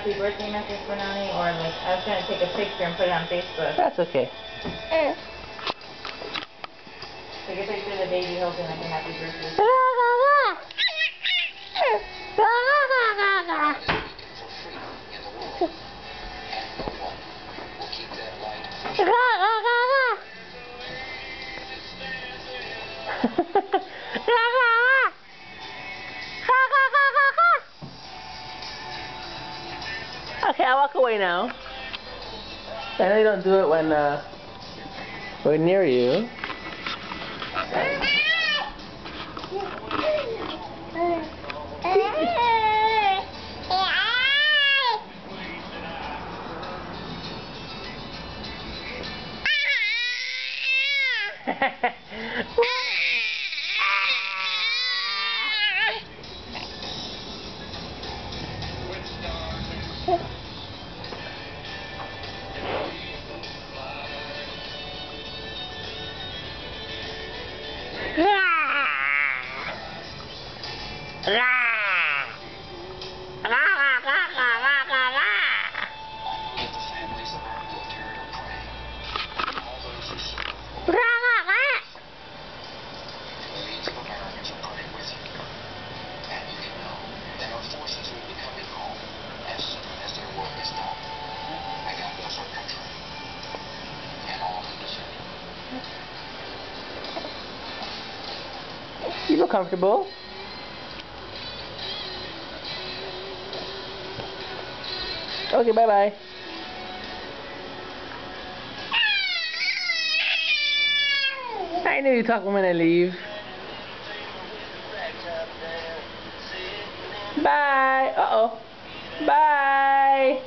happy birthday message for Nani, or like I was gonna take a picture and put it on Facebook. That's okay. Take a picture of the baby hoping like a happy birthday. Okay, I'll walk away now. I know you don't do it when we're near you. You look comfortable. Okay, bye-bye. I knew you'd talk when I leave. Bye. Uh-oh. Bye.